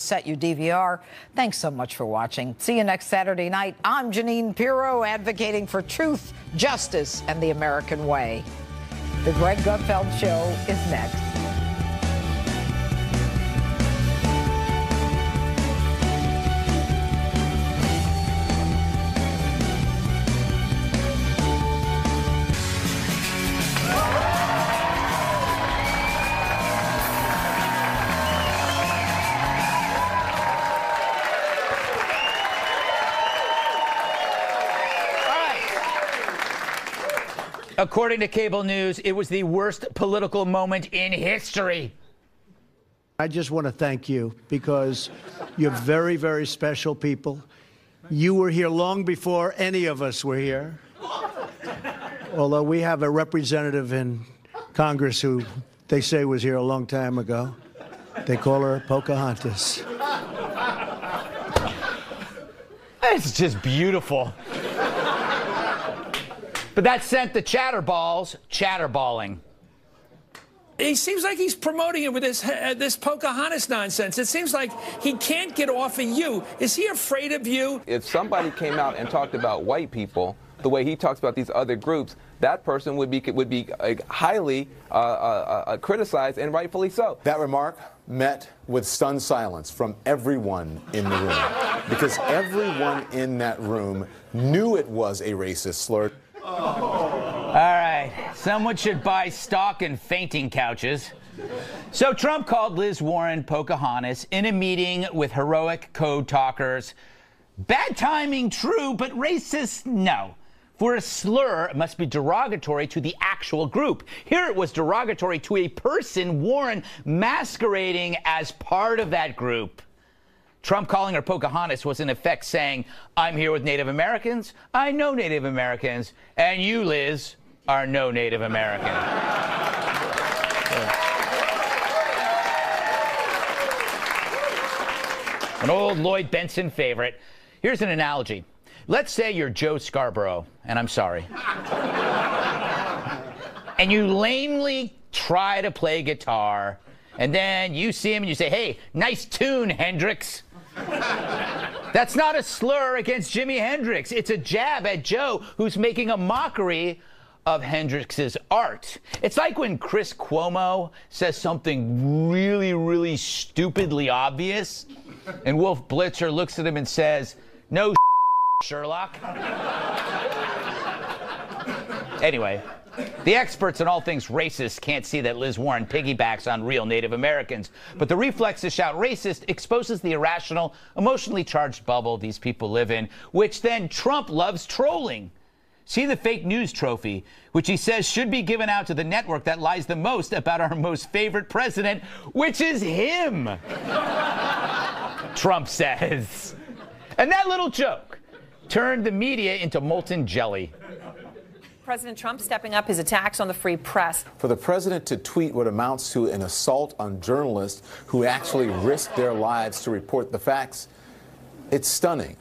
Set you DVR. Thanks so much for watching. See you next Saturday night. I'm Janine Pirro, advocating for truth, justice, and the American way. The Greg Gutfeld Show is next. According to cable news, it was the worst political moment in history. I just want to thank you because you're very, very special people. You were here long before any of us were here. Although we have a representative in Congress who they say was here a long time ago. They call her Pocahontas. It's just beautiful. But that sent the chatterballs chatterballing. He seems like he's promoting it with this Pocahontas nonsense. It seems like he can't get off of you. Is he afraid of you? If somebody came out and talked about white people the way he talks about these other groups, that person would be highly criticized, and rightfully so. That remark met with stunned silence from everyone in the room, because everyone in that room knew it was a racist slur. All right, someone should buy stock in fainting couches. So Trump called Liz Warren Pocahontas in a meeting with heroic code talkers. Bad timing, true, but racist, no. For a slur, it must be derogatory to the actual group. Here it was derogatory to a person, Warren, masquerading as part of that group. Trump calling her Pocahontas was in effect saying, I'm here with Native Americans, I know Native Americans, and you, Liz, are no Native American. An old Lloyd Benson favorite. Here's an analogy. Let's say you're Joe Scarborough, and I'm sorry. And you lamely try to play guitar, and then you see him and you say, hey, nice tune, Hendrix. That's not a slur against Jimi Hendrix. It's a jab at Joe, who's making a mockery of Hendrix's art. It's like when Chris Cuomo says something really, really stupidly obvious, and Wolf Blitzer looks at him and says, no Sherlock. Anyway, the experts on all things racist can't see that Liz Warren piggybacks on real Native Americans. But the reflex to shout racist exposes the irrational, emotionally charged bubble these people live in, which then Trump loves trolling. See the fake news trophy, which he says should be given out to the network that lies the most about our most favorite president, which is him, Trump says. And that little joke turned the media into molten jelly. President Trump stepping up his attacks on the free press. For the president to tweet what amounts to an assault on journalists who actually risked their lives to report the facts, it's stunning.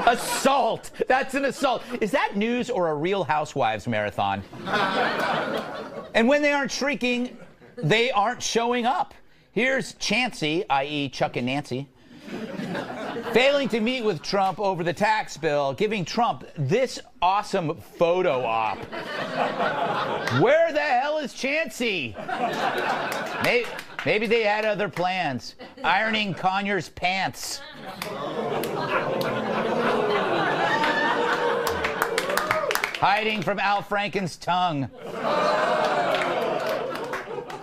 Assault! That's an assault. Is that news or a Real Housewives marathon? And when they aren't shrieking, they aren't showing up. Here's Chancey, i.e. Chuck and Nancy, failing to meet with Trump over the tax bill, giving Trump this awesome photo op. Where the hell is Chancey? Maybe they had other plans. Ironing Conyers' pants. Hiding from Al Franken's tongue.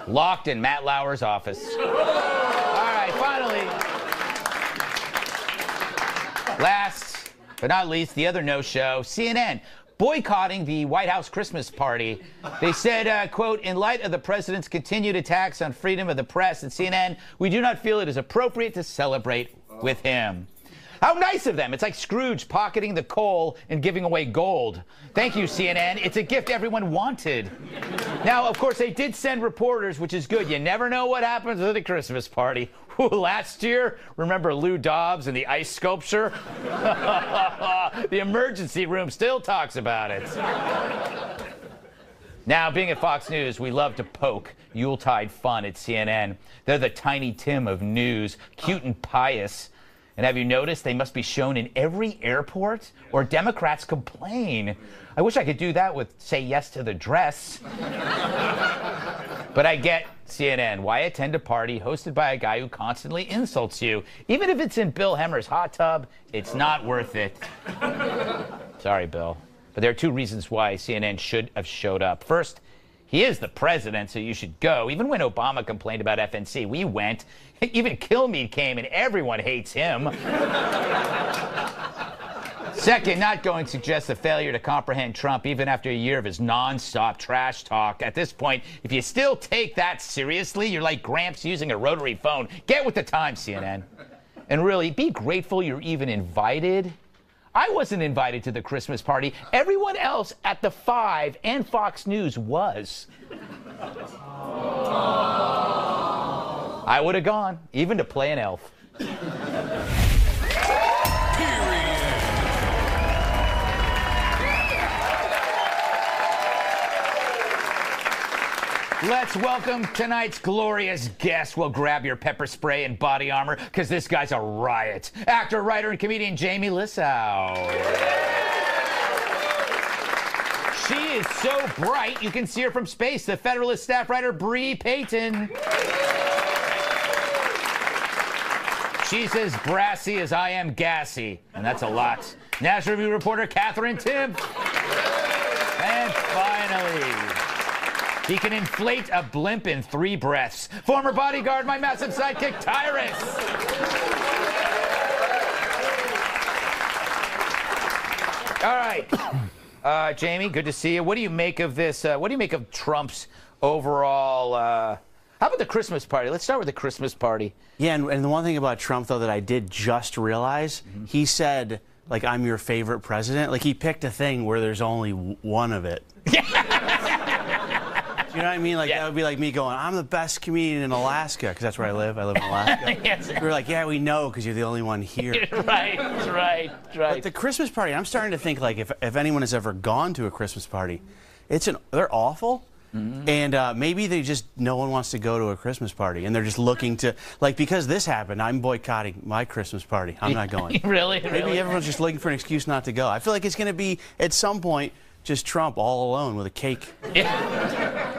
Locked in Matt Lauer's office. All right, finally. Last but not least, the other no-show, CNN, boycotting the White House Christmas party. They said, quote, in light of the president's continued attacks on freedom of the press at CNN, we do not feel it is appropriate to celebrate with him. How nice of them. It's like Scrooge pocketing the coal and giving away gold. Thank you, CNN. It's a gift everyone wanted. Now, of course, they did send reporters, which is good. You never know what happens at a Christmas party. Last year, remember Lou Dobbs and the ice sculpture? The emergency room still talks about it. Now, being at Fox News, we love to poke Yuletide fun at CNN. They're the Tiny Tim of news, cute and pious. And have you noticed they must be shown in every airport, or Democrats complain? I wish I could do that with Say Yes to the Dress. But I get CNN. Why attend a party hosted by a guy who constantly insults you? Even if it's in Bill Hemmer's hot tub, it's not worth it. Sorry, Bill. But there are two reasons why CNN should have showed up. First, he is the president, so you should go. Even when Obama complained about FNC, we went. Even Kilmeade came, and everyone hates him. Second, not going suggests a failure to comprehend Trump even after a year of his nonstop trash talk. At this point, if you still take that seriously, you're like Gramps using a rotary phone. Get with the time, CNN. And really, be grateful you're even invited. I wasn't invited to the Christmas party. Everyone else at the 5 and Fox News was. I would have gone, even to play an elf. Let's welcome tonight's glorious guest. Well, grab your pepper spray and body armor, because this guy's a riot. Actor, writer, and comedian Jamie Lissow. She is so bright, you can see her from space. The Federalist staff writer, Bree Payton. She's as brassy as I am gassy, and that's a lot. National Review reporter, Catherine Timm. And finally, he can inflate a blimp in 3 breaths. Former bodyguard, my massive sidekick, Tyrus. All right. Jamie, good to see you. What do you make of this? What do you make of Trump's overall... how about the Christmas party? Let's start with the Christmas party. Yeah, and the one thing about Trump, though, that I did just realize, he said, like, I'm your favorite president. Like, he picked a thing where there's only one of it. You know what I mean? Like, that would be like me going, I'm the best comedian in Alaska, because that's where I live. I live in Alaska. Yes. We were like, yeah, we know, because you're the only one here. Right. But the Christmas party, I'm starting to think, like, if anyone has ever gone to a Christmas party, they're awful. Mm-hmm. And maybe no one wants to go to a Christmas party, and they're just looking to, like, because this happened, I'm boycotting my Christmas party. I'm not going. Really? Maybe everyone's just looking for an excuse not to go. I feel like it's going to be, at some point, just Trump all alone with a cake.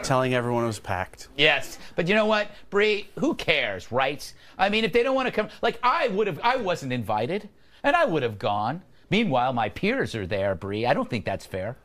Telling everyone it was packed. Yes, but you know what, Bree? Who cares, right? I mean, if they don't want to come, like I wasn't invited, and I would have gone. Meanwhile, my peers are there, Bree. I don't think that's fair.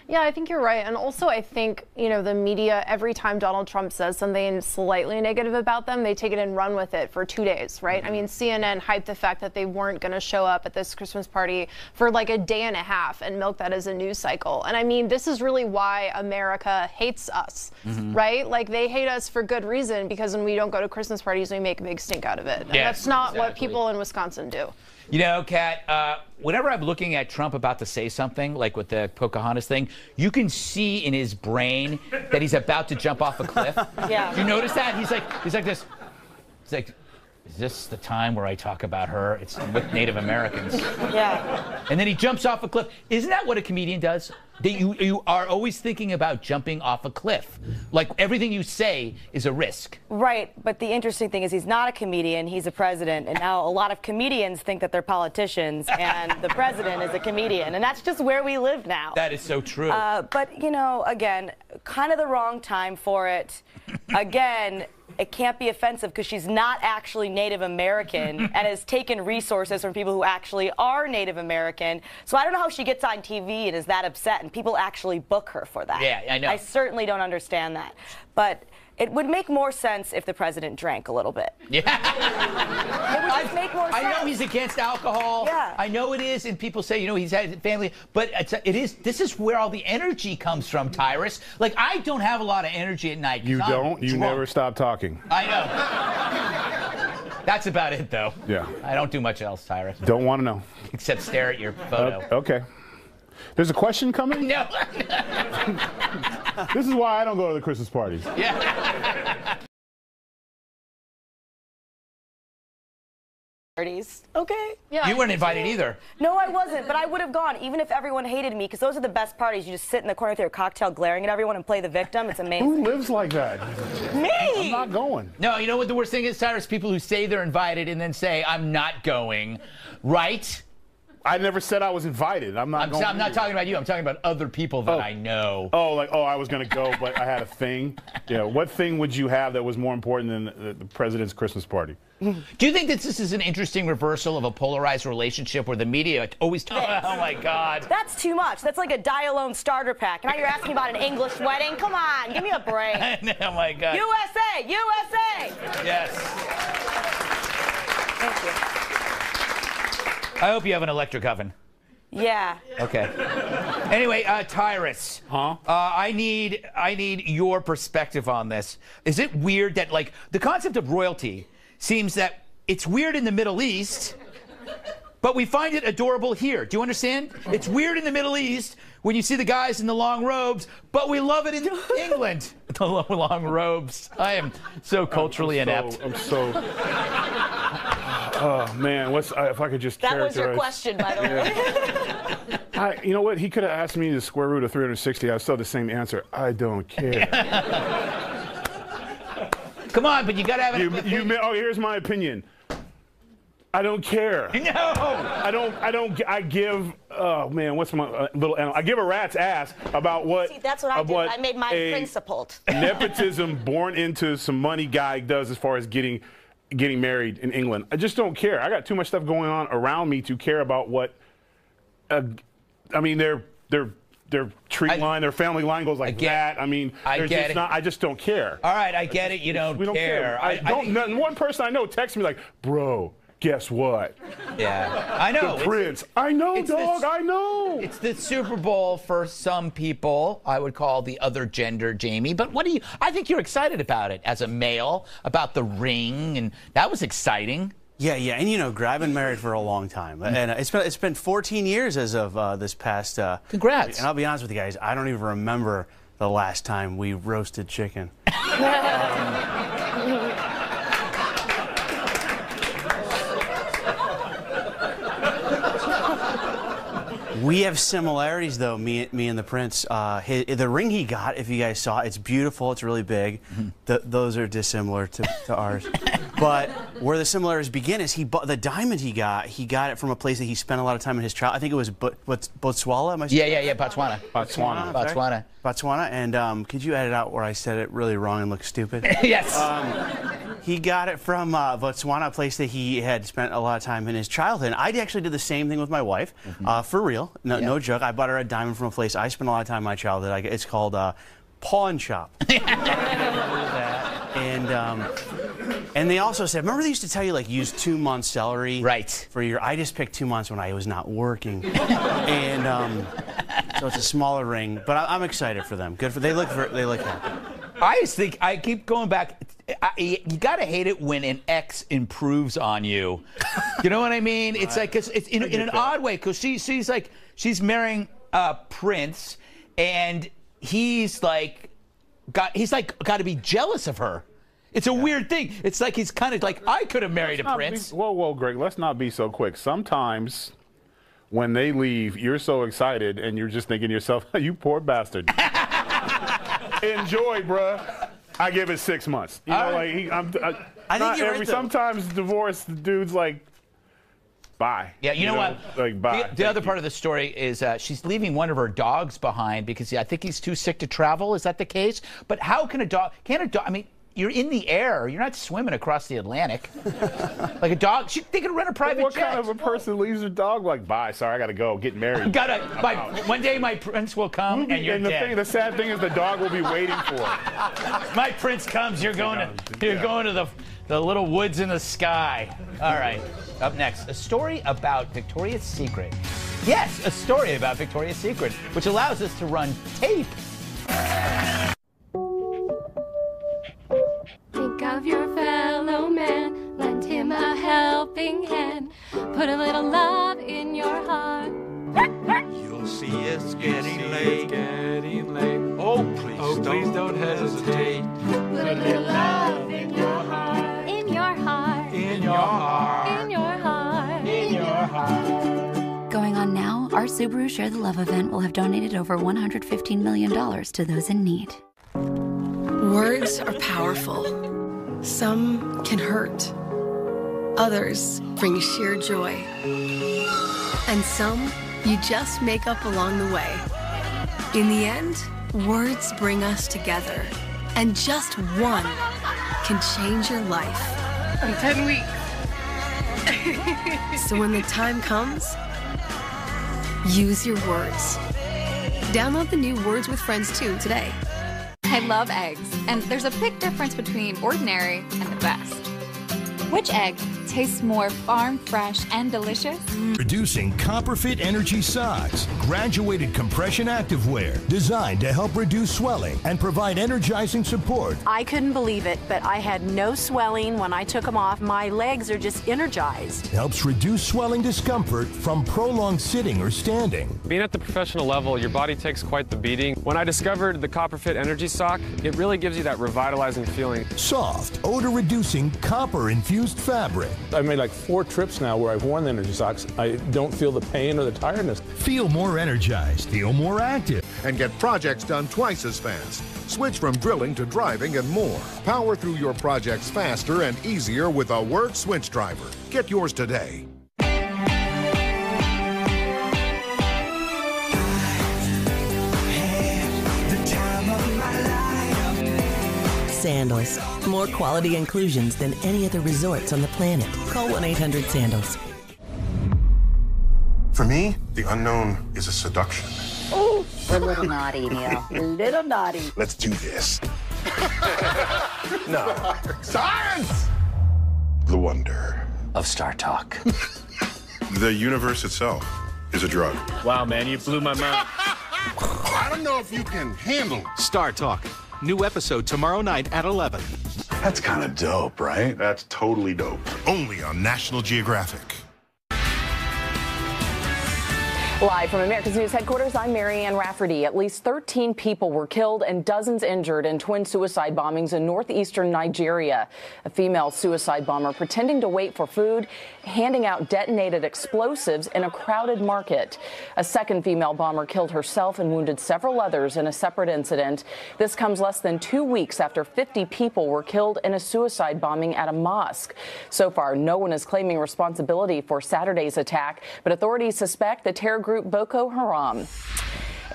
Yeah, I think you're right. And also, I think, the media, every time Donald Trump says something slightly negative about them, they take it and run with it for 2 days, right? I mean, CNN hyped the fact that they weren't going to show up at this Christmas party for like a day and a half and milk that as a news cycle. And I mean, this is really why America hates us, right? Like, they hate us for good reason, because when we don't go to Christmas parties, we make a big stink out of it. And that's not what people in Wisconsin do. You know, Kat, whenever I'm looking at Trump about to say something, like with the Pocahontas thing, you can see in his brain that he's about to jump off a cliff. Yeah. Do you notice that? He's like this. He's like, is this the time where I talk about her? It's with Native Americans. Yeah. And then he jumps off a cliff. Isn't that what a comedian does? That you are always thinking about jumping off a cliff. Like, everything you say is a risk. Right, but the interesting thing is he's not a comedian, he's a president, and now a lot of comedians think that they're politicians, and the president is a comedian, and that's just where we live now. That is so true. But, again, kind of the wrong time for it. Again, it can't be offensive because she's not actually Native American and has taken resources from people who actually are Native American. So I don't know how she gets on TV and is that upset and people actually book her for that. Yeah, I know. I certainly don't understand that. But it would make more sense if the president drank a little bit. Yeah. It would just make more sense. I know he's against alcohol. Yeah. I know it is, and people say, he's had family, but this is where all the energy comes from, Tyrus. Like, I don't have a lot of energy at night. You don't? You never stop talking. I know. That's about it, though. Yeah. I don't do much else, Tyrus. Don't want to know. Except stare at your photo. Okay. There's a question coming? No. This is why I don't go to the Christmas parties. Yeah. parties. Okay. Yeah, You weren't invited either. No, I wasn't, but I would have gone, even if everyone hated me, because those are the best parties. You just sit in the corner with your cocktail glaring at everyone and play the victim. It's amazing. Who lives like that? Me! I'm not going. No, you know what the worst thing is, Cyrus? People who say they're invited and then say, I'm not going, right? I never said I was invited. I'm not going. I'm not talking about you. I'm talking about other people that I know. Oh, I was going to go, but I had a thing. Yeah, what thing would you have that was more important than the president's Christmas party? Do you think that this is an interesting reversal of a polarized relationship where the media always talk, oh my God. That's too much. That's like a die-alone starter pack. Now you're asking about an English wedding? Come on, give me a break. Oh my God. USA! USA! Yes. Thank you. I hope you have an electric oven. Yeah. Okay. Anyway, Tyrus. Huh? I need your perspective on this. Is it weird that, like, the concept of royalty seems that it's weird in the Middle East, but we find it adorable here. Do you understand? It's weird in the Middle East when you see the guys in the long robes, but we love it in England. The long robes. I am so culturally inept. I'm so. Oh man, if I could just. That was your question, by the way. You know what? He could have asked me the square root of 360. I still have the same answer. I don't care. Come on, but you gotta have an here's my opinion. I don't care. No. I give. Oh man, what's my little? I give a rat's ass about what. See, that's what I did. I made mine principled. Nepotism born into some money guy does as far as getting married in England. I just don't care. I got too much stuff going on around me to care about what. I mean, their tree line, their family line goes like that. I mean, I just don't care. All right, I get it. You don't we don't care. One person I know texts me like, bro, guess what? Yeah, I know. The Prince. I know, dog. I know. It's the Super Bowl for some people. I would call the other gender, Jamie. But I think you're excited about it as a male, about the ring, and that was exciting. Yeah, and Greg, I've been married for a long time, and it's been 14 years as of this past. Congrats! And I'll be honest with you guys, I don't even remember the last time we roasted chicken. We have similarities, though, me and the Prince. The ring he got, if you guys saw, it's beautiful. It's really big. Those are dissimilar to ours. But where the similarities begin is the diamond he got it from a place that he spent a lot of time in his childhood. I think it was Botswana. Yeah, Botswana. Botswana. And could you edit out where I said it really wrong and look stupid? Yes. He got it from Botswana, a place that he had spent a lot of time in his childhood. And I actually did the same thing with my wife, for real. No joke. I bought her a diamond from a place I spent a lot of time in my childhood. It's called Pawn Shop. And they also said, remember they used to tell you, like, use 2 months salary for your. I just picked 2 months when I was not working. And so it's a smaller ring, but I'm excited for them. They look happy. I just think I keep going back. You gotta hate it when an ex improves on you. You know what I mean? It's like it's in an odd way, because she's marrying Prince, and he's got to be jealous of her. It's a weird thing. It's like he's kind of like, I could have married a prince. Whoa, Greg, let's not be so quick. Sometimes when they leave, you're so excited, and you're just thinking to yourself, you poor bastard. Enjoy, bruh. I give it 6 months. You know, I think you're right, though. Sometimes divorced dudes like, bye. Yeah, you know what? Like, bye. The other part of the story is she's leaving one of her dogs behind because I think he's too sick to travel. Is that the case? But how can a dog? I mean, you're in the air. You're not swimming across the Atlantic. Like a dog, they could rent a private jet. What kind of a person leaves their dog like, bye, sorry, I got to go, get married? One day my prince will come and you're dead. The sad thing is the dog will be waiting for it. My prince comes, you're going to the little woods in the sky. All right, up next, a story about Victoria's Secret. Yes, a story about Victoria's Secret, which allows us to run tape. Think of your fellow man, lend him a helping hand, put a little love in your heart. You'll see it's getting late. Oh, please don't hesitate. Put a little love in your heart. In your heart. In your heart. In your heart. Subaru Share the Love event will have donated over $115 million to those in need. Words are powerful. Some can hurt. Others bring sheer joy. And some you just make up along the way. In the end, words bring us together. And just one can change your life. In 10 weeks. So when the time comes, use your words. Download the new Words with Friends 2 today. I love eggs, and there's a big difference between ordinary and the best. Which egg tastes more farm fresh and delicious? Introducing CopperFit Energy Socks, graduated compression activewear designed to help reduce swelling and provide energizing support. I couldn't believe it, but I had no swelling when I took them off. My legs are just energized. Helps reduce swelling discomfort from prolonged sitting or standing. Being at the professional level, your body takes quite the beating. When I discovered the CopperFit Energy Sock, it really gives you that revitalizing feeling. Soft, odor-reducing, copper-infused fabric. I've made like 4 trips now where I've worn the Energy Socks. I don't feel the pain or the tiredness. Feel more energized, feel more active. And get projects done twice as fast. Switch from drilling to driving and more. Power through your projects faster and easier with a Word Switch Driver. Get yours today. Sandals. More quality inclusions than any other resorts on the planet. Call 1-800-SANDALS. For me, the unknown is a seduction. Oh, a little naughty, Neil. A little naughty. Let's do this. No. Science! The wonder of Star Talk. The universe itself is a drug. Wow, man, you blew my mind. I don't know if you can handle Star Talk. New episode tomorrow night at 11. That's kind of dope, right? That's totally dope. Only on National Geographic. Live from America's News headquarters, I'm Marianne Rafferty. At least 13 people were killed and dozens injured in twin suicide bombings in northeastern Nigeria. A female suicide bomber pretending to wait for food, handing out detonated explosives in a crowded market. A second female bomber killed herself and wounded several others in a separate incident. This comes less than 2 weeks after 50 people were killed in a suicide bombing at a mosque. So far, no one is claiming responsibility for Saturday's attack, but authorities suspect the terror group Boko Haram.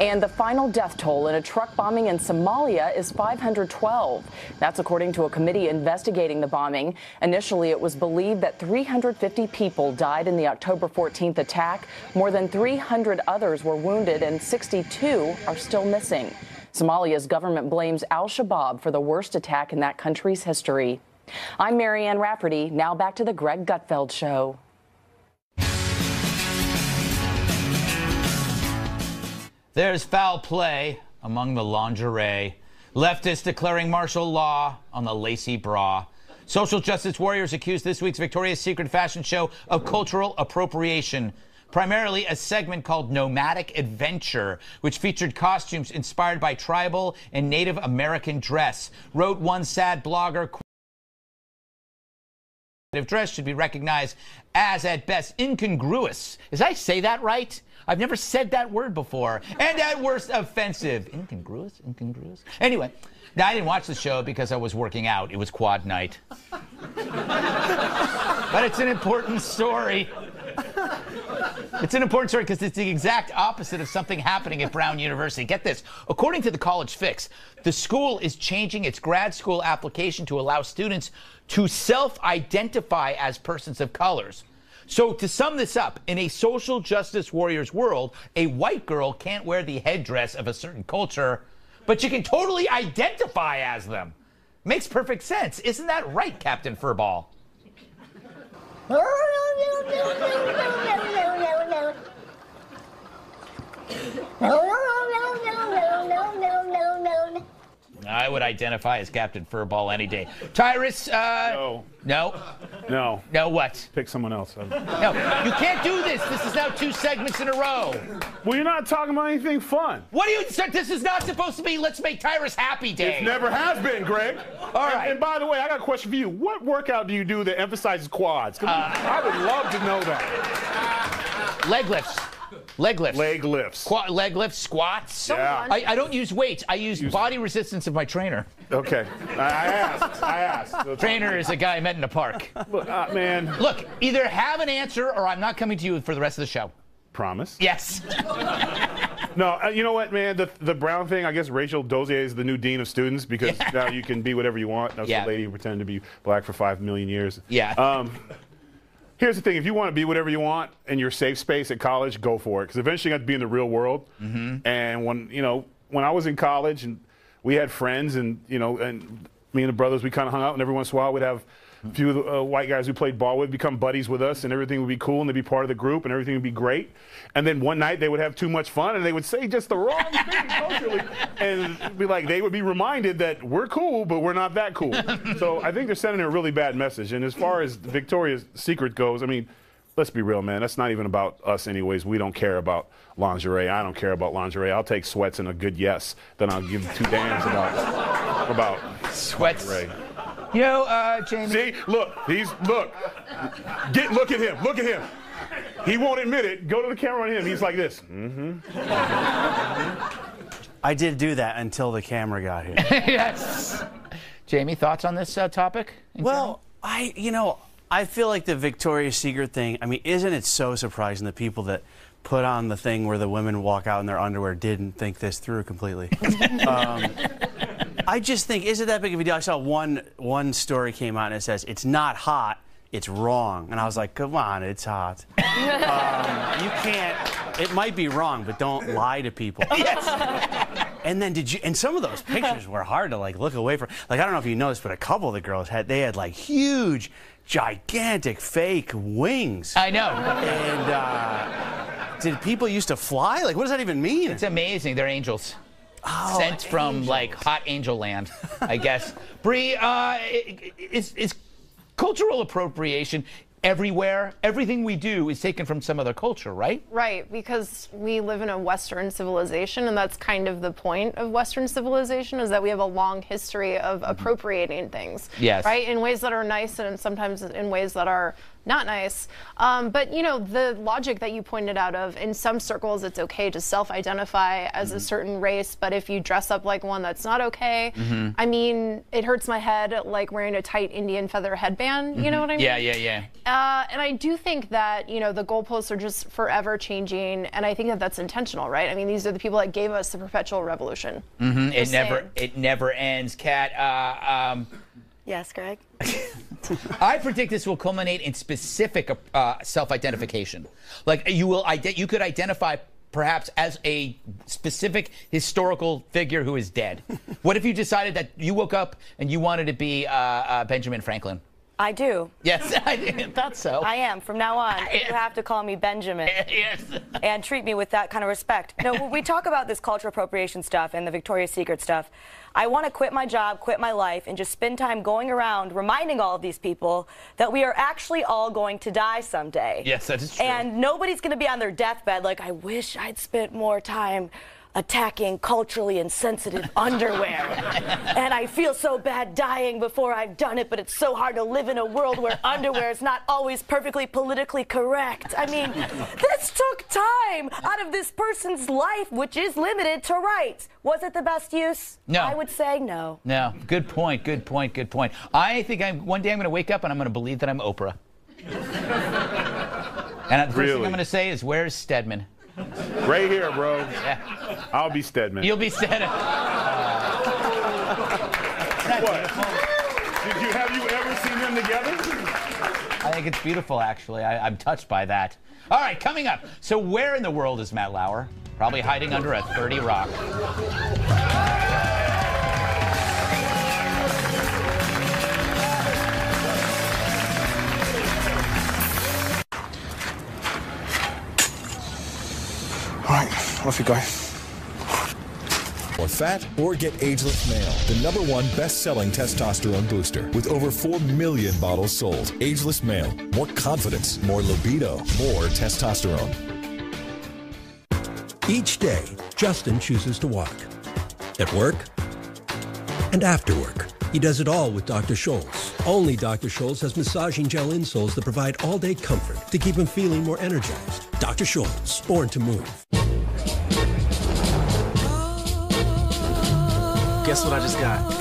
And the final death toll in a truck bombing in Somalia is 512. That's according to a committee investigating the bombing. Initially, it was believed that 350 people died in the October 14th attack. More than 300 others were wounded and 62 are still missing. Somalia's government blames al-Shabaab for the worst attack in that country's history. I'm Marianne Rafferty. Now back to the Greg Gutfeld Show. There's foul play among the lingerie. Leftists declaring martial law on the lacy bra. Social justice warriors accuse this week's Victoria's Secret fashion show of cultural appropriation. Primarily a segment called Nomadic Adventure, which featured costumes inspired by tribal and Native American dress. Wrote one sad blogger, dress should be recognized as, at best, incongruous. Did I say that right? I've never said that word before. And at worst, offensive. Incongruous? Incongruous? Anyway, now I didn't watch the show because I was working out. It was quad night. But it's an important story. It's an important story because it's the exact opposite of something happening at Brown University. Get this. According to the College Fix, the school is changing its grad school application to allow students to self-identify as persons of colors. So to sum this up, in a social justice warrior's world, a white girl can't wear the headdress of a certain culture, but you can totally identify as them. Makes perfect sense. Isn't that right, Captain Furball? I would identify as Captain Furball any day. Tyrus, No. No? No. No what? Pick someone else. No, you can't do this. This is now 2 segments in a row. Well, you're not talking about anything fun. What do you... This is not supposed to be Let's Make Tyrus Happy Day. It never has been, Greg. All right. And by the way, I got a question for you. What workout do you do that emphasizes quads? I would love to know that. Leg lifts. Leg lifts. Leg lifts. Leg lifts, squats. Yeah. I don't use weights. I use body resistance of my trainer. Okay. I asked. Trainer is a guy I met in a park. Look, man. Look, either have an answer or I'm not coming to you for the rest of the show. Promise? Yes. No, you know what, man? The Brown thing, I guess Rachel Dozier is the new dean of students because now you can be whatever you want. That's the lady who pretended to be black for 5 million years. Yeah. Here's the thing. If you want to be whatever you want in your safe space at college, go for it. Because eventually you have to be in the real world. Mm-hmm. And when I was in college and we had friends and me and the brothers, we kind of hung out. And every once in a while we'd have a few of the white guys we played ball with become buddies with us, and everything would be cool, and they'd be part of the group, and everything would be great. And then one night they would have too much fun, and they would say just the wrong thing culturally, and they would be reminded that we're cool, but we're not that cool. So I think they're sending a really bad message. And as far as Victoria's Secret goes, I mean, let's be real, man. That's not even about us anyways. We don't care about lingerie. I don't care about lingerie. I'll take sweats and a good yes. Then I'll give 2 damns about sweats. Lingerie. You know, Jamie. See, look at him. Look at him. He won't admit it. Go to the camera on him. He's like this. Mm-hmm. I did do that until the camera got here. Yes. Jamie, thoughts on this topic? Well, I feel like the Victoria's Secret thing, I mean, isn't it so surprising that people that put on the thing where the women walk out in their underwear didn't think this through completely? I just think, is it that big of a deal? I saw one story came out and it says, it's not hot, it's wrong. And I was like, come on, it's hot. You can't, it might be wrong, but don't lie to people. Yes. And then and some of those pictures were hard to look away from. I don't know if you noticed, but a couple of the girls had huge, gigantic fake wings. I know. And did people used to fly? What does that even mean? It's amazing. They're angels. Oh, sent from hot angel land, I guess. Bree, is cultural appropriation everywhere? Everything we do is taken from some other culture, right? Right, because we live in a Western civilization, and that's kind of the point of Western civilization, is that we have a long history of appropriating things. Yes. Right, in ways that are nice and sometimes in ways that are not nice. But, the logic that you pointed out of, in some circles, it's okay to self-identify as a certain race, but if you dress up like one, that's not okay. Mm-hmm. I mean, it hurts my head, wearing a tight Indian feather headband. You know what I mean? Yeah. And I do think that, the goalposts are just forever changing, and I think that that's intentional, right? I mean, these are the people that gave us the perpetual revolution. Mm-hmm. It never ends, Kat. Yes, Greg? I predict this will culminate in specific self-identification. You could identify perhaps as a specific historical figure who is dead. What if you decided that you woke up and you wanted to be Benjamin Franklin? I do. Yes, I thought so. I am. From now on, you have to call me Benjamin. Yes. And treat me with that kind of respect. No, when we talk about this cultural appropriation stuff and the Victoria's Secret stuff, I want to quit my job, quit my life, and just spend time going around reminding all of these people that we are actually all going to die someday. Yes, that is true. And nobody's going to be on their deathbed I wish I'd spent more time attacking culturally insensitive underwear. And I feel so bad dying before I've done it, but it's so hard to live in a world where underwear is not always perfectly politically correct. I mean, this took time out of this person's life, which is limited, to write. Was it the best use? No. I would say no. No. Good point. I think one day I'm going to wake up and I'm going to believe that I'm Oprah. And the first thing I'm going to say is, where's Stedman? Right here, bro. Yeah. I'll be Stedman. You'll be Stedman. What? Have you ever seen them together? I think it's beautiful, actually. I'm touched by that. All right, coming up. So where in the world is Matt Lauer? Probably hiding under a 30 Rock. All right, off you go. Or fat, or get Ageless Male, the #1 best-selling testosterone booster with over 4 million bottles sold. Ageless Male, more confidence, more libido, more testosterone. Each day, Justin chooses to walk. At work and after work. He does it all with Dr. Scholl's. Only Dr. Scholl's has massaging gel insoles that provide all-day comfort to keep him feeling more energized. Dr. Scholl's, born to move. Guess what I just got?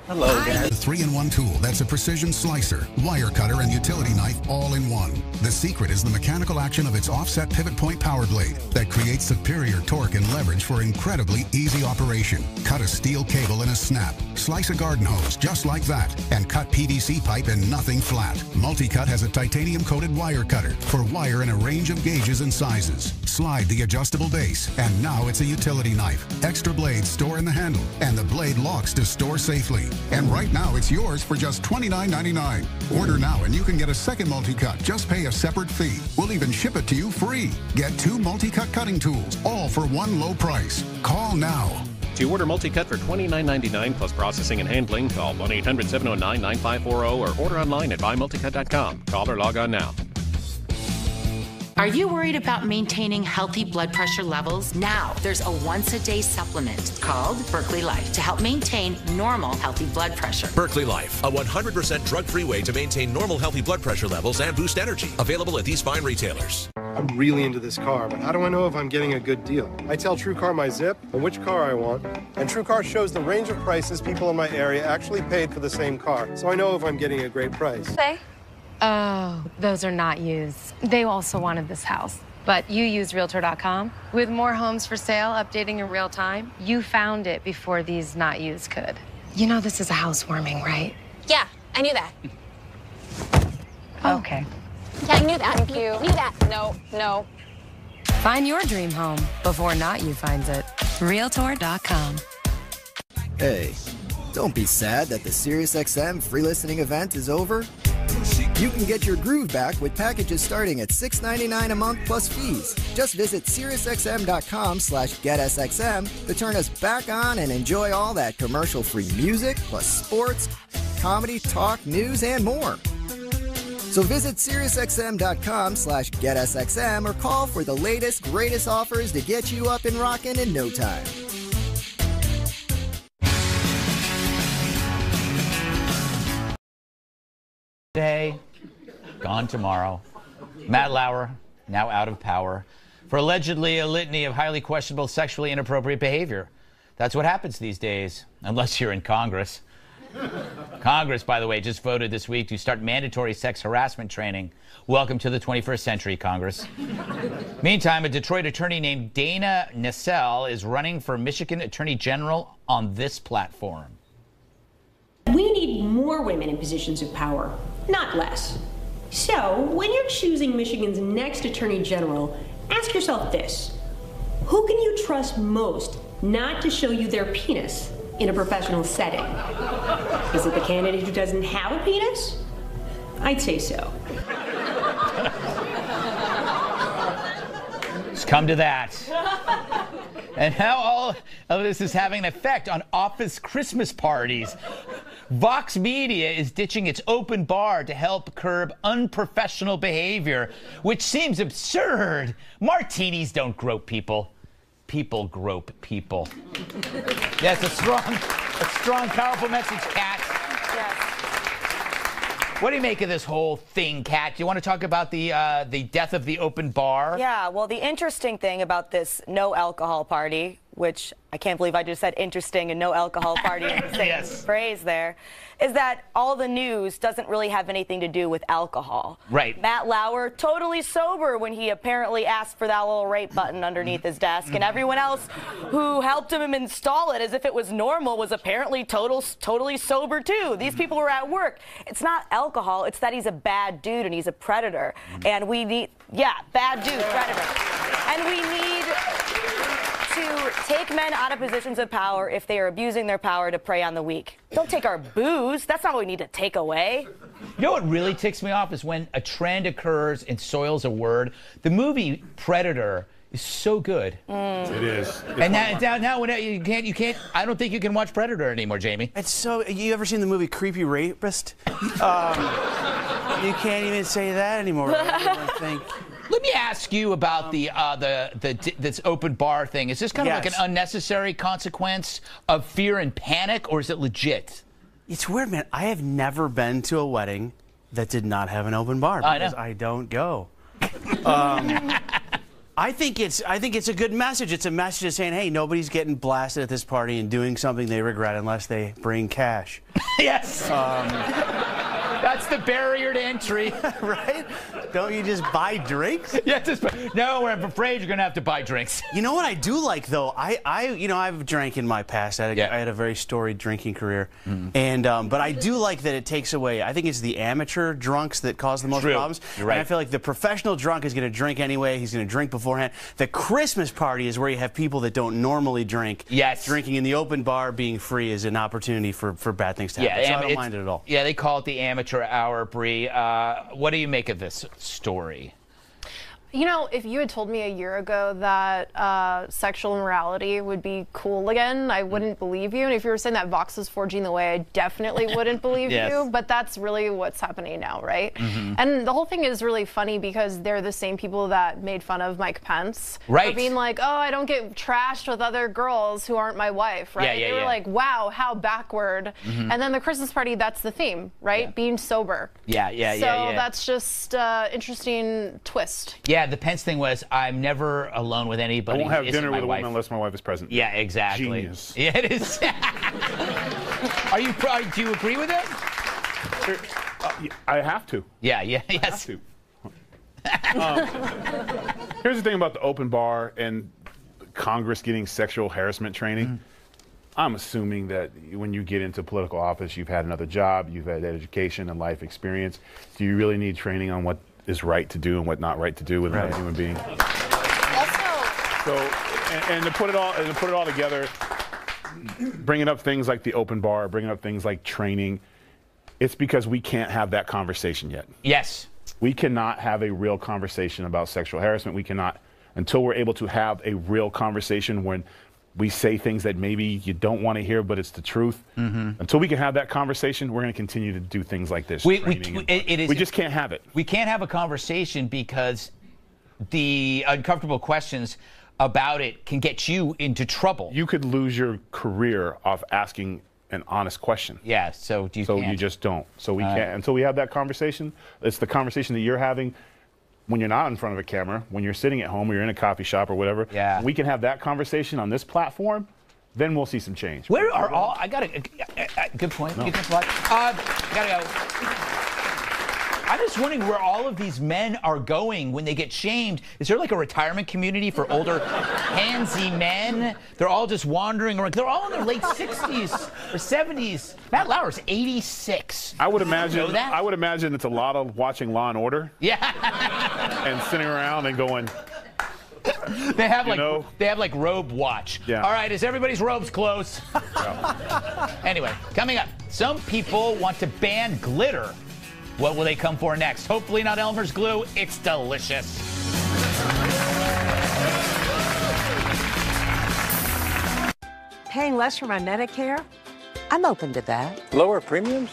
Hello, Dad. The 3-in-1 tool that's a precision slicer, wire cutter, and utility knife all in one. The secret is the mechanical action of its offset pivot point power blade that creates superior torque and leverage for incredibly easy operation. Cut a steel cable in a snap, slice a garden hose just like that, and cut PVC pipe in nothing flat. Multicut has a titanium-coated wire cutter for wire in a range of gauges and sizes. Slide the adjustable base, and now it's a utility knife. Extra blades store in the handle, and the blade locks to store safely. And right now, it's yours for just $29.99. Order now, and you can get a second multi-cut. Just pay a separate fee. We'll even ship it to you free. Get 2 multi-cut cutting tools, all for one low price. Call now. To order multi-cut for $29.99 plus processing and handling, call 1-800-709-9540 or order online at buymulticut.com. Call or log on now. Are you worried about maintaining healthy blood pressure levels? Now, there's a once-a-day supplement called Berkeley Life to help maintain normal, healthy blood pressure. Berkeley Life, a 100% drug-free way to maintain normal, healthy blood pressure levels and boost energy. Available at these fine retailers. I'm really into this car, but how do I know if I'm getting a good deal? I tell TrueCar my zip and which car I want, and TrueCar shows the range of prices people in my area actually paid for the same car, so I know if I'm getting a great price. Hey. Oh, those are not used. They also wanted this house. But you use Realtor.com. With more homes for sale updating in real time, you found it before these not used could. You know this is a housewarming, right? Yeah, I knew that. Okay. Yeah, I knew that. Thank you. Knew that. No. Find your dream home before not you finds it. Realtor.com. Hey, don't be sad that the SiriusXM free listening event is over. You can get your groove back with packages starting at $6.99 a month plus fees. Just visit SiriusXM.com/GetSXM to turn us back on and enjoy all that commercial-free music, plus sports, comedy, talk, news, and more. So visit SiriusXM.com/GetSXM or call for the latest, greatest offers to get you up and rocking in no time. Today, gone tomorrow. Matt Lauer, now out of power, for allegedly a litany of highly questionable sexually inappropriate behavior. That's what happens these days, unless you're in Congress. Congress, by the way, just voted this week to start mandatory sex harassment training. Welcome to the 21st century, Congress. Meantime, a Detroit attorney named Dana Nessel is running for Michigan Attorney General on this platform. We need more women in positions of power, not less. So, when you're choosing Michigan's next Attorney General, ask yourself this. Who can you trust most not to show you their penis in a professional setting? Is it the candidate who doesn't have a penis? I'd say so. It's come to that. And how all of this is having an effect on office Christmas parties. Vox Media is ditching its open bar to help curb unprofessional behavior, which seems absurd. Martinis don't grope people. People grope people. Yes, a strong, powerful message, Kat. Yes. What do you make of this whole thing, Kat? Do you want to talk about the death of the open bar? Yeah, well, the interesting thing about this no alcohol party, which I can't believe I just said interesting and no alcohol party in the same phrase there, is that all the news doesn't really have anything to do with alcohol. Right. Matt Lauer, totally sober when he apparently asked for that little rape button underneath his desk, and everyone else who helped him install it as if it was normal was apparently totally sober too. These people were at work. It's not alcohol, it's that he's a bad dude and he's a predator. And we need, bad dude, predator. And we need to take men out of positions of power if they are abusing their power to prey on the weak. Don't take our booze. That's not what we need to take away. You know what really ticks me off is when a trend occurs and soils a word. The movie Predator is so good. It is. And now when you can't. I don't think you can watch Predator anymore, Jamie. It's so. You ever seen the movie Creepy Rapist? You can't even say that anymore. I think. Let me ask you about this open bar thing. Is this kind of like an unnecessary consequence of fear and panic, or is it legit? It's weird, man. I have never been to a wedding that did not have an open bar because I don't go. I think it's a good message. It's a message of saying, hey, nobody's getting blasted at this party and doing something they regret unless they bring cash. Yes. That's the barrier to entry. Right? Don't you just buy drinks? Yeah, no, I'm afraid you're going to have to buy drinks. You know what I do like, though? I've drank in my past. I had a very storied drinking career. And but I do like that it takes away, I think it's the amateur drunks that cause the most problems. You're right. And I feel like the professional drunk is going to drink anyway. He's going to drink beforehand. The Christmas party is where you have people that don't normally drink. Yes. Drinking in the open bar, being free, is an opportunity for bad things to happen. So I don't mind it at all. Yeah, they call it the amateur hour, Bree. What do you make of this story? You know, if you had told me a year ago that sexual immorality would be cool again, I wouldn't believe you. And if you were saying that Vox is forging the way, I definitely wouldn't believe you. But that's really what's happening now, right? And the whole thing is really funny because they're the same people that made fun of Mike Pence. Right. For being like, oh, I don't get trashed with other girls who aren't my wife, right? They were like, wow, how backward. And then the Christmas party, that's the theme, right? Being sober. So that's just interesting twist. Yeah, the Pence thing was, I'm never alone with anybody. I won't have dinner with a wife. woman unless my wife is present. Yeah, exactly. Genius. Yeah, it is. Do you agree with him? I have to. Yes. I have to. Here's the thing about the open bar and Congress getting sexual harassment training. I'm assuming that when you get into political office, you've had another job, you've had education and life experience. Do you really need training on what is right to do and what not right to do with another human being? So, and to put it all together, bringing up things like the open bar, bringing up things like training, it's because we can't have that conversation yet. Yes. We cannot have a real conversation about sexual harassment. We cannot, until we're able to have a real conversation when we say things that maybe you don't want to hear, but it's the truth. Until we can have that conversation, we're going to continue to do things like this. We just can't have it. We can't have a conversation because the uncomfortable questions about it can get you into trouble. You could lose your career off asking an honest question. Yeah, so you just don't. So we can't, until we have that conversation. It's the conversation that you're having when you're not in front of a camera, when you're sitting at home or you're in a coffee shop or whatever. Yeah. We can have that conversation on this platform, then we'll see some change. Where are all, I got a good point. No. Gotta go. I'm just wondering where all of these men are going when they get shamed. Is there like a retirement community for older handsy men? They're all just wandering around. They're all in their late 60s or 70s. Matt Lauer's 86. I would imagine. You know that? I would imagine it's a lot of watching Law and Order. Yeah. And sitting around and going. They have like robe watch. Yeah. All right, is everybody's robes close? Anyway, coming up, some people want to ban glitter. What will they come for next? Hopefully not Elmer's glue. It's delicious. Paying less for my Medicare? I'm open to that. Lower premiums?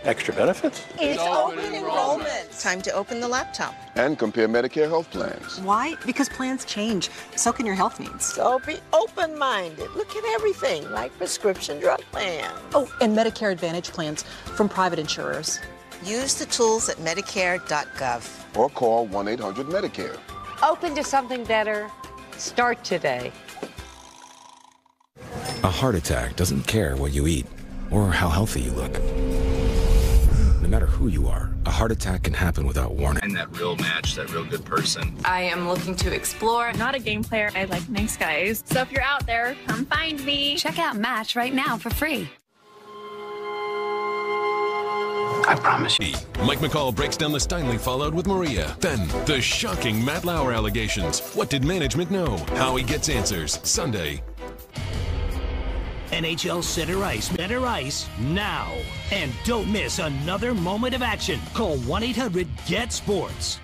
Extra benefits? It's open enrollment. Time to open the laptop. And compare Medicare health plans. Why? Because plans change. So can your health needs. So be open-minded. Look at everything, like prescription drug plans. Oh, and Medicare Advantage plans from private insurers. Use the tools at Medicare.gov. Or call 1-800-MEDICARE. Open to something better. Start today. A heart attack doesn't care what you eat or how healthy you look. No matter who you are, a heart attack can happen without warning. And that real match, that real good person. I am looking to explore. Not a game player. I like nice guys. So if you're out there, come find me. Check out Match right now for free. I promise you. Mike McCall breaks down the Steinle fallout with Maria. Then, the shocking Matt Lauer allegations. What did management know? Howie gets answers. Sunday. NHL Center Ice now. And don't miss another moment of action. Call 1-800-GET-SPORTS.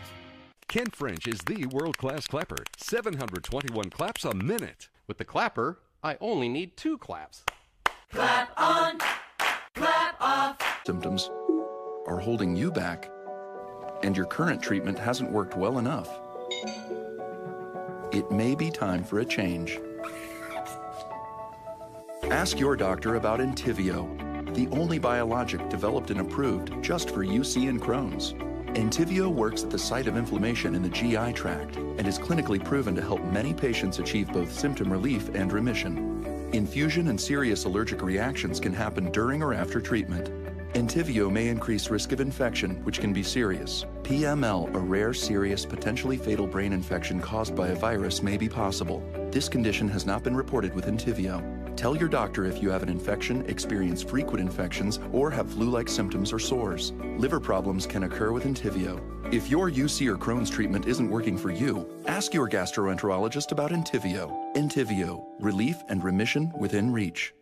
Ken French is the world-class clapper. 721 claps a minute. With the clapper, I only need 2 claps. Clap on, clap off. Symptoms are holding you back, and your current treatment hasn't worked well enough. It may be time for a change. Ask your doctor about Entyvio. the only biologic developed and approved just for UC and Crohn's. Entyvio works at the site of inflammation in the GI tract and is clinically proven to help many patients achieve both symptom relief and remission. Infusion and serious allergic reactions can happen during or after treatment. Entyvio may increase risk of infection, which can be serious. PML, a rare, serious, potentially fatal brain infection caused by a virus, may be possible. This condition has not been reported with Entyvio. Tell your doctor if you have an infection, experience frequent infections, or have flu-like symptoms or sores. Liver problems can occur with Entyvio. If your UC or Crohn's treatment isn't working for you, ask your gastroenterologist about Entyvio. Entyvio, relief and remission within reach.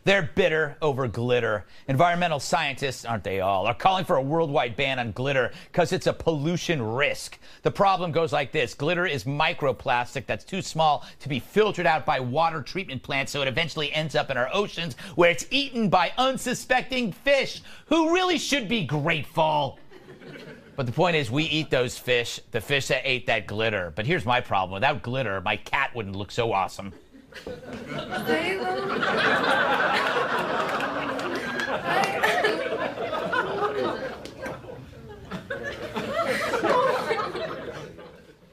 They're bitter over glitter. Environmental scientists, aren't they all, are calling for a worldwide ban on glitter because it's a pollution risk. The problem goes like this. Glitter is microplastic that's too small to be filtered out by water treatment plants, so it eventually ends up in our oceans where it's eaten by unsuspecting fish who really should be grateful. But the point is, we eat those fish, the fish that ate that glitter. But here's my problem. Without glitter, my cat wouldn't look so awesome.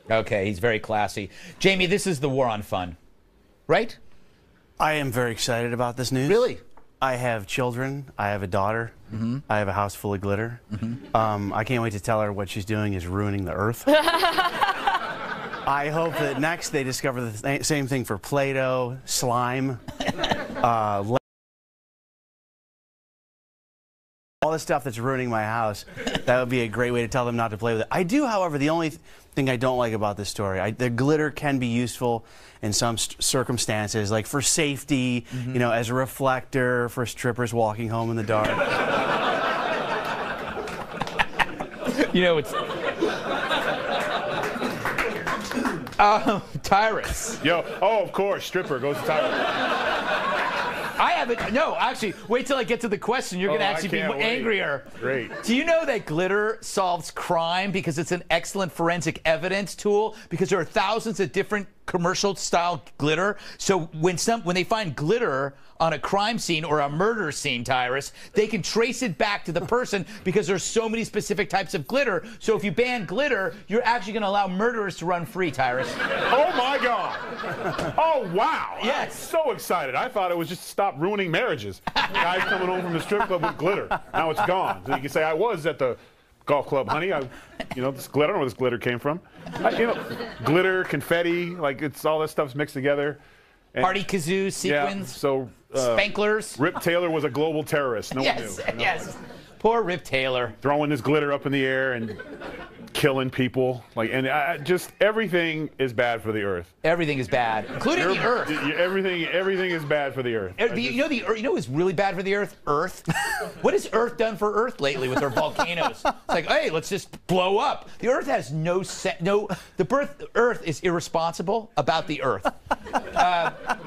Okay, he's very classy. Jamie, this is the war on fun, right? I am very excited about this news. Really? I have children. I have a daughter. Mm-hmm. I have a house full of glitter. Mm-hmm. I can't wait to tell her what she's doing is ruining the earth. I hope that next they discover the same thing for Play-Doh, slime, all the stuff that's ruining my house. That would be a great way to tell them not to play with it. I do, however, the only thing I don't like about this story, the glitter can be useful in some circumstances, like for safety, you know, as a reflector for strippers walking home in the dark. You know, it's... Tyrus. Yo, oh, of course, stripper goes to Tyrus. I haven't. No, actually, wait till I get to the question. You're going to actually be angrier. Great. Do you know that glitter solves crime because it's an excellent forensic evidence tool? Because there are thousands of different commercial-style glitter. So when they find glitter on a crime scene or a murder scene, Tyrus, they can trace it back to the person because there's so many specific types of glitter. So if you ban glitter, you're actually going to allow murderers to run free, Tyrus. Oh, my God. Oh, wow. Yes. I'm so excited. I thought it was just to stop ruining marriages. Guys coming home from the strip club with glitter. Now it's gone. So you can say, I was at the golf club, honey. You know, this glitter, I don't know where this glitter came from. You know, glitter, confetti, like it's all that stuff's mixed together. And, Party kazoo, sequins, yeah, so, spanklers. Rip Taylor was a global terrorist. No one knew. Yes. Poor Rip Taylor. Throwing this glitter up in the air and killing people. Just everything is bad for the earth. Everything is bad, including the earth. Everything is bad for the earth. You know what's really bad for the earth? Earth. What has Earth done for Earth lately with her volcanoes? It's like, hey, let's just blow up. The Earth has no. The Earth is irresponsible about the Earth.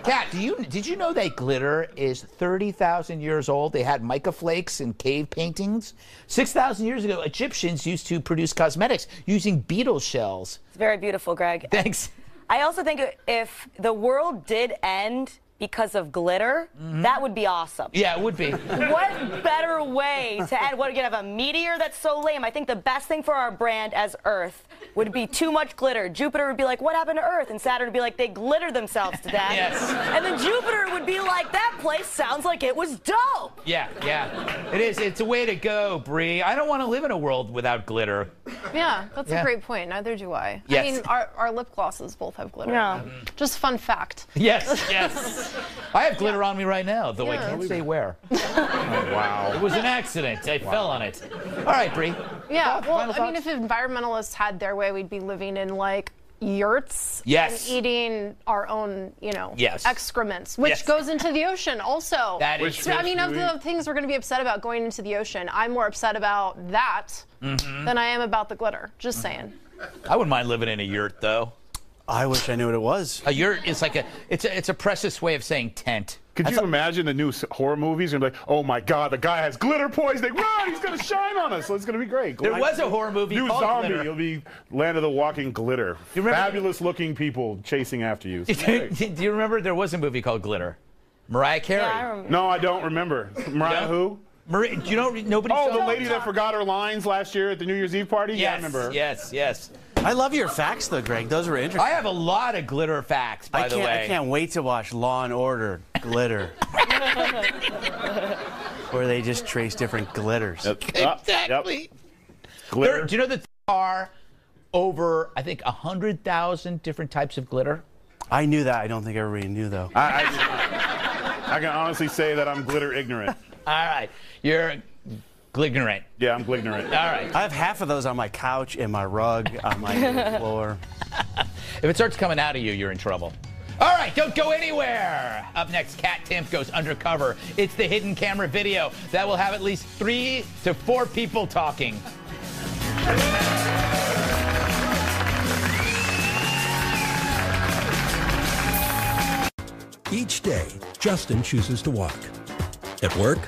Kat, did you know that glitter is 30,000 years old? They had mica flakes in cave paintings. 6,000 years ago, Egyptians used to produce cosmetics using beetle shells. It's very beautiful, Greg. Thanks. I also think if the world did end because of glitter, that would be awesome. Yeah, it would be. What better way to end? What, are you gonna have a meteor? That's so lame. I think the best thing for our brand as Earth would be too much glitter. Jupiter would be like, what happened to Earth? And Saturn would be like, they glittered themselves to death. Yes. And then Jupiter would be like, that place sounds like it was dope. Yeah. It is. It's a way to go, Bree. I don't want to live in a world without glitter. Yeah, that's a great point. Neither do I. Yes. I mean, our lip glosses both have glitter. Yeah. Just fun fact. Yes. I have glitter on me right now, though I can't say where. Oh, wow. It was an accident. I fell on it. All right, Bree. Yeah, Final I mean, thoughts? if environmentalists had their way, we'd be living in, like, yurts Yes. and eating our own, Yes. excrements, which Yes. goes into the ocean also. That is So, I mean, of the things we're going to be upset about going into the ocean, I'm more upset about that than I am about the glitter. Just saying. I wouldn't mind living in a yurt, though. I wish I knew what it was. A yurt is like it's a precious way of saying tent. Could you imagine the new horror movies and be like, oh my God, the guy has glitter poisoning. Run, he's going to shine on us. So it's going to be great. There was a horror movie New called zombie. Glitter. It'll be Land of the Walking Glitter. Fabulous looking people chasing after you. Do you remember there was a movie called Glitter? Mariah Carey. Yeah, I remember. No, I don't remember. Mariah who? Maria, do you know nobody? Oh, the lady that forgot her lines last year at the New Year's Eve party? Yes, yeah, I remember her. Yes. I love your facts, though, Greg. Those were interesting. I have a lot of glitter facts, by the way. I can't wait to watch Law and Order Glitter. Where they just trace different glitters. Exactly. Glitter. Do you know that there are over, I think, 100,000 different types of glitter? I knew that. I don't think everybody knew, though. I can honestly say that I'm glitter ignorant. All right. You're glignorant. Yeah, I'm glignorant. All right. I have half of those on my couch, in my rug, on my floor. If it starts coming out of you, you're in trouble. All right, don't go anywhere. Up next, Kat Timpf goes undercover. It's the hidden camera video that will have at least 3 to 4 people talking. Each day, Justin chooses to walk. At work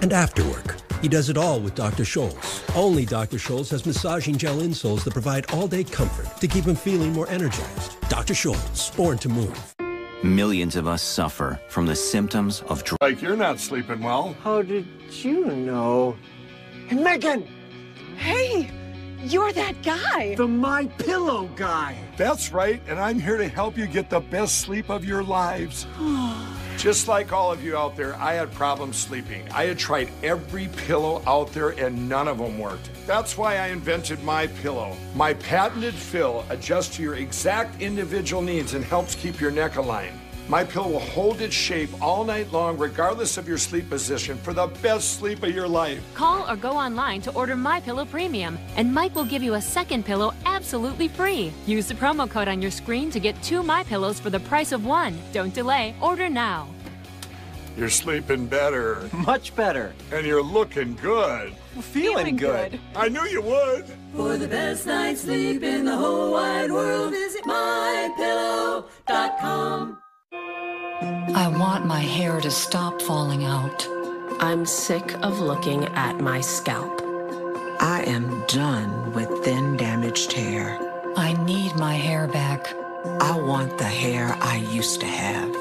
and after work. He does it all with Dr. Scholl's. Only Dr. Scholl's has massaging gel insoles that provide all-day comfort to keep him feeling more energized. Dr. Scholl's, born to move. Millions of us suffer from the symptoms of drought. Like you're not sleeping well. How did you know? Hey, Megan! Hey, you're that guy. The My Pillow guy. That's right, and I'm here to help you get the best sleep of your lives. Just like all of you out there, I had problems sleeping. I had tried every pillow out there and none of them worked. That's why I invented My Pillow. My patented fill adjusts to your exact individual needs and helps keep your neck aligned. My Pillow will hold its shape all night long, regardless of your sleep position, for the best sleep of your life. Call or go online to order My Pillow Premium, and Mike will give you a second pillow absolutely free. Use the promo code on your screen to get 2 My Pillows for the price of 1. Don't delay. Order now. You're sleeping better. Much better. And you're looking good. Feeling good. I knew you would. For the best night's sleep in the whole wide world, visit MyPillow.com. I want my hair to stop falling out. I'm sick of looking at my scalp. I am done with thin, damaged hair. I need my hair back. I want the hair I used to have.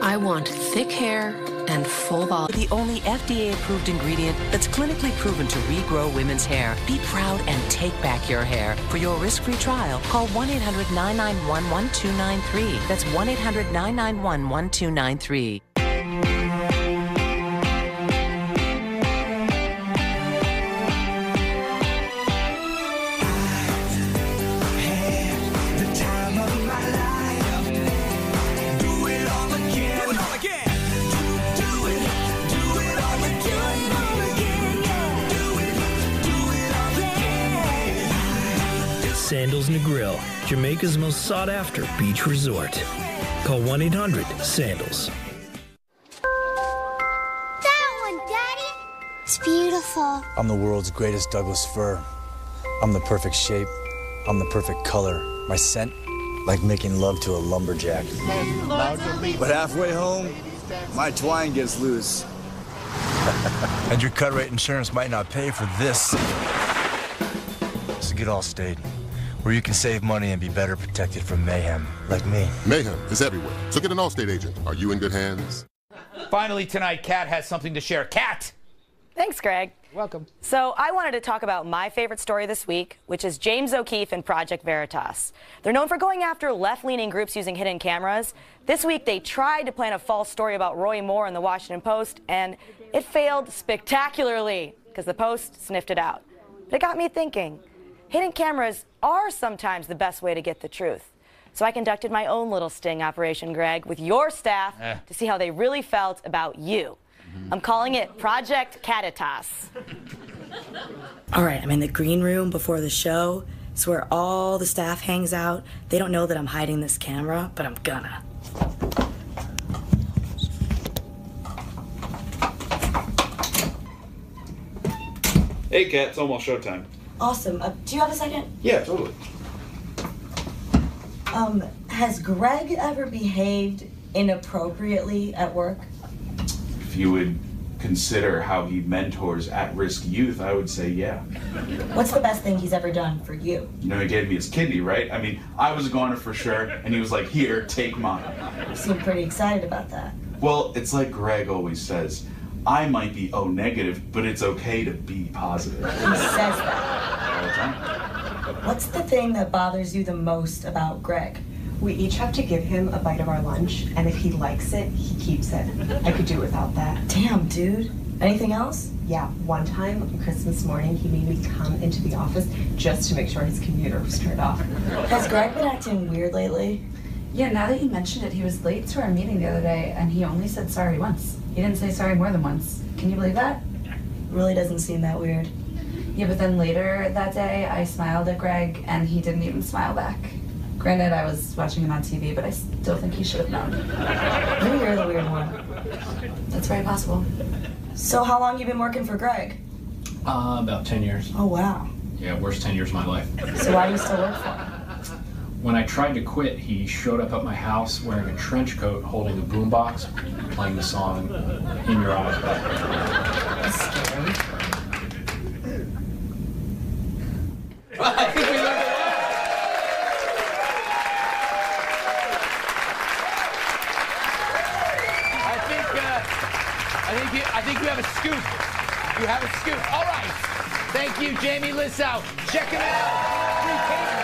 I want thick hair and full volume. The only FDA-approved ingredient that's clinically proven to regrow women's hair. Be proud and take back your hair. For your risk-free trial, call 1-800-991-1293. That's 1-800-991-1293. Sandals and a Grill, Jamaica's most sought-after beach resort. Call 1-800-SANDALS. That one, Daddy! It's beautiful. I'm the world's greatest Douglas fir. I'm the perfect shape. I'm the perfect color. My scent, like making love to a lumberjack. But halfway home, my twine gets loose. And your cut rate insurance might not pay for this. So get Allstate, where you can save money and be better protected from mayhem, like me. Mayhem is everywhere, so get an Allstate agent. Are you in good hands? Finally tonight, Kat has something to share. Kat! Thanks, Greg. Welcome. So I wanted to talk about my favorite story this week, which is James O'Keefe and Project Veritas. They're known for going after left-leaning groups using hidden cameras. This week, they tried to plant a false story about Roy Moore in the Washington Post, and it failed spectacularly because the Post sniffed it out. But it got me thinking. Hidden cameras are sometimes the best way to get the truth. So I conducted my own little sting operation, Greg, with your staff to see how they really felt about you. I'm calling it Project Catitas. All right, I'm in the green room before the show. It's where all the staff hangs out. They don't know that I'm hiding this camera, but I'm gonna. Hey, Kat, it's almost showtime. Awesome. Do you have a second? Yeah, totally. Has Greg ever behaved inappropriately at work? If you would consider how he mentors at-risk youth, I would say yeah. What's the best thing he's ever done for you? You know, he gave me his kidney, right? I mean, I was a goner for sure, and he was like, here, take mine. You seem pretty excited about that. Well, it's like Greg always says, I might be O negative, but it's okay to be positive. He says that. All the time. What's the thing that bothers you the most about Greg? We each have to give him a bite of our lunch, and if he likes it, he keeps it. I could do without that. Damn, dude. Anything else? Yeah, one time on Christmas morning, he made me come into the office just to make sure his computer was turned off. Has Greg been acting weird lately? Yeah, now that you mention it, he was late to our meeting the other day, and he only said sorry once. He didn't say sorry more than once. Can you believe that? Really doesn't seem that weird. Yeah, but then later that day, I smiled at Greg, and he didn't even smile back. Granted, I was watching him on TV, but I still think he should have known. Maybe you're the weird one. That's very possible. So how long you been working for Greg? About 10 years. Oh, wow. Yeah, worst 10 years of my life. So why do you still work for him? When I tried to quit, he showed up at my house wearing a trench coat, holding a boombox, playing the song In Your Eyes. That's scary. I think we learned a lot. I think you have a scoop. You have a scoop. All right. Thank you, Jamie Lissow. Check him out.